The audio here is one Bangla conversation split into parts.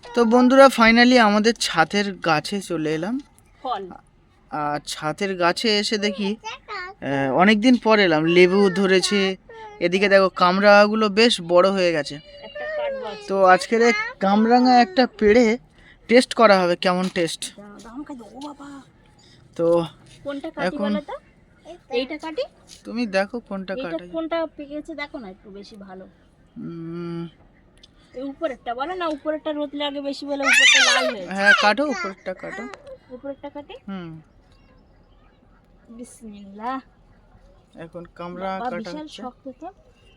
তো বন্ধুরা ফাইনালি আমাদের ছাতের গাছে চলে এলাম। ফল আর ছাতের গাছে এসে দেখি অনেক দিন পর এলাম, লেবু ধরেছে। এদিকে দেখো কামরাঙাগুলো বেশ বড় হয়ে গেছে। একটা কাটবো আছে। তো আজকের এই কামরাঙা একটা পেড়ে টেস্ট করা হবে, কেমন টেস্ট। দাম খাই ও বাবা। তো কোনটা কাটি এখন বলো তো? এইটা কাটি? তুমি দেখো কোনটা এইটা কাটা। কোনটা পেকেছে দেখো না একটু বেশি ভালো। উম, এই উপরেরটা বলো না, উপরেরটা রোদ লাগে বেশি বলে উপরটা লাল হয়েছে। হ্যাঁ কাটো, উপরেরটা কাটো। উপরেরটা কাটি। বিসমিল্লাহ। এখন কামরাঙা বাবা কাটা বিশাল হচ্ছে। শক্ত তো।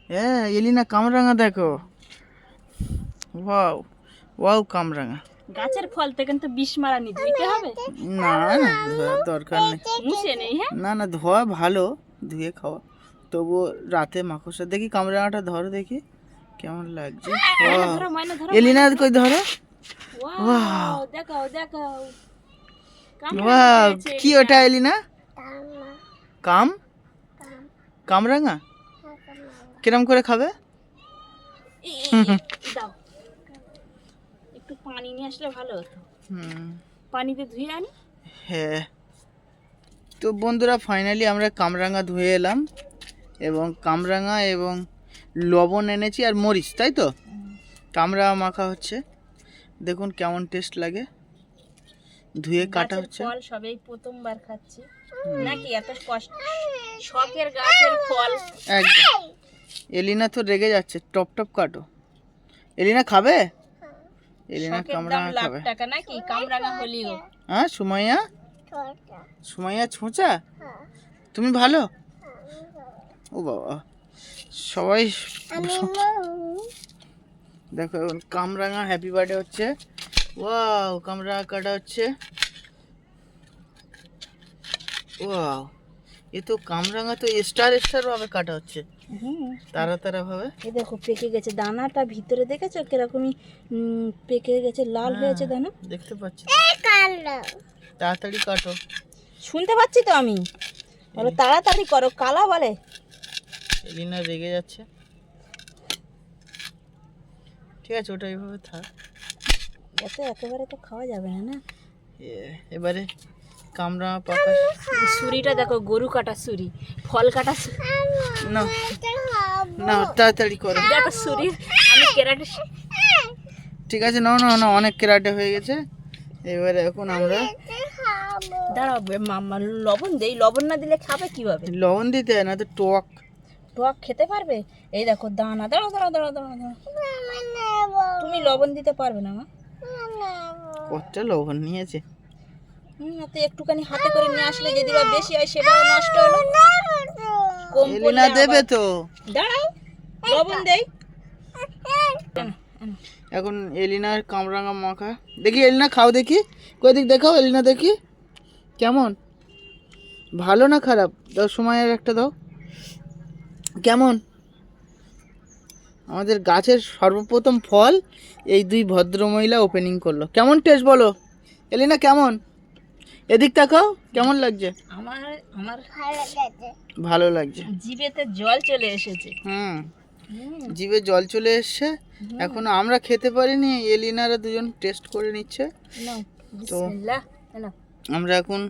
হ্যাঁ এলিনা কামরাঙা দেখো, ওয়াও ওয়াও কামরাঙা। গাছের ফল থেকে কিন্তু বিষ মারা নি ধুইতে হবে? না না ধোয়ার দরকার নেই। মুছে নেই। হ্যাঁ না না ধোয়া ভালো, ধুয়ে খাওয়া। তবু রাতে মাকড়সা দেখি, কামরাঙাটা ধরো দেখি কেমন লাগছে। ময়না ধরো, ময়না ধরো। এলিনা কই ধরো। ওয়াও দেখাও দেখাও। ওয়াও কি ওটা এলিনা? কাম কামরাঙা কিরম করে খাবে? দাও একটু পানি নিয়ে আসলে ভালো হতো। হুম পানিতে ধুয়ে আনি। হ্যাঁ। তো বন্ধুরা ফাইনালি আমরা কামরাঙা ধুয়ে এলাম, এবং কামরাঙা এবং লবণ এনেছি আর মরিচ, তাই তো কামরাঙা মাখা হচ্ছে। দেখুন কেমন টেস্ট লাগে, ধুয়ে কাটা হচ্ছে। ফল সবেই প্রথমবার খাচ্ছি নাকি, এত কষ্ট শখের গাছের ফল। একদম। এলিনা তো রেগে যাচ্ছে, টপ টপ কাটো। এলিনা খাবে? এলিনা শখের দাম কামরাঙা লাখ খাবে। টাকা নাকি, কামরাঙা হলিও। হ্যাঁ সুমাইয়া, সুমাইয়া ছোঁচা তুমি ভালো। ও বাবা সবাই দেখো এখন কামরাঙা হ্যাপি বার্থডে হচ্ছে। ওয়াও কামরাঙা কাটা হচ্ছে। ওয়াও এ তো কামরাঙা তো স্টার স্টার ভাবে কাটা হচ্ছে, তারা তারা ভাবে। এই দেখো পেকে গেছে দানাটা, ভিতরে দেখেছো কিরকমই পেকে গেছে, লাল হয়েছে দানা দেখতে পাচ্ছি। তাড়াতাড়ি কাটো। শুনতে পাচ্ছি তো আমি, বলো তাড়াতাড়ি করো, কালা বলে। এলিনা রেগে যাচ্ছে। ঠিক আছে ওটা এইভাবে থাক, এত একেবারে তো খাওয়া যাবে না না। এবারে কামরাঙা পাকা। ছুরিটা দেখো, গরু কাটা ছুরি, ফল কাটা না না তাড়াতাড়ি করো। দেখো ছুরি আমি কেরাটে। ঠিক আছে না না না অনেক কেরাটে হয়ে গেছে। এবারে এখন আমরা দাঁড়াও মাম্মা লবণ দেই, লবণ না দিলে খাবে কিভাবে? লবণ দিতে হয় না তো টক। টক খেতে পারবে? এই দেখো দানা, দাঁড়াও দাঁড়াও দাঁড়াও দাঁড়াও দাঁড়াও। তুমি লবণ দিতে পারবে না মা? কতটা লবণ নিয়েছে। তো একটুখানি হাতে করে নিয়ে আসলে যদি বা বেশি হয় সেটাও নষ্ট হলো। কম এলিনা দেবে তো। দাঁড়াও লবণ দেই। এখন এলিনার কামরাঙা মাখা দেখি, এলিনা খাও দেখি, কই দিক দেখাও এলিনা দেখি কেমন, ভালো না খারাপ? দাও সময়ের একটা দাও, কেমন? আমাদের গাছের সর্বপ্রথম ফল এই দুই ভদ্রমহিলা ওপেনিং করলো। কেমন টেস্ট বলো এলিনা, কেমন? এদিক তাকাও, কেমন লাগছে? আমার আমার ভালো লাগছে, জিভেতে জল চলে এসেছে। জিভে জল চলে এসছে। এখন আমরা খেতে পারিনি, এলিনারা দুজন টেস্ট করে নিচ্ছে। তো আমরা এখন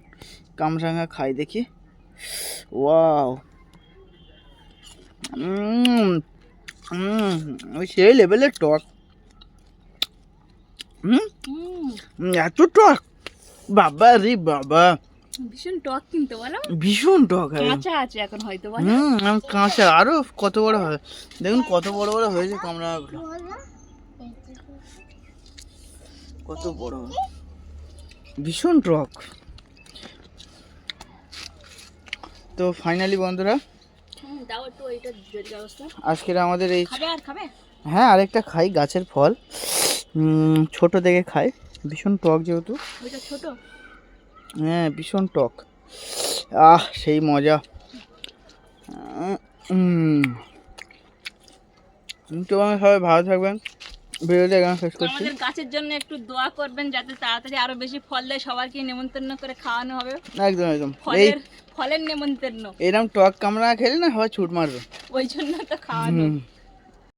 কামরাঙা খাই দেখি। ওয়াও ওই সেই লেভেলের টক। এত টক, বাবা রে বাবা, ভীষণ টক কিন্তু বলো, ভীষণ টক। কাঁচা আছে এখন হয়তো বলো। কাঁচা আরো কত বড় হয় দেখুন, কত বড় বড় হয়েছে কামরাঙাগুলো, কত বড়, ভীষণ টক। তো ফাইনালি বন্ধুরা দাও একটু এইটা জল ব্যবস্থা আজকের আমাদের এই, খাবে আর খাবে? হ্যাঁ আরেকটা খাই গাছের ফল, ছোট দেখে খাই, ভীষণ টক যেহেতু। ওইটা ছোট? হ্যাঁ ভীষণ টক, সেই মজা। তো সবাই ভালো থাকবেন, ভিডিওটা এখানে শেষ করছি। আমাদের গাছের জন্য একটু দোয়া করবেন যাতে তাড়াতাড়ি আরো বেশি ফল দেয়, সবাইকে নেমন্তন্ন করে খাওয়ানো হবে। একদম একদম, ফলের নেমন্তন্ন। এরকম টক কামরাঙা খেলে না সবাই ছুট মারবে, ওই জন্য তো খাওয়ানো।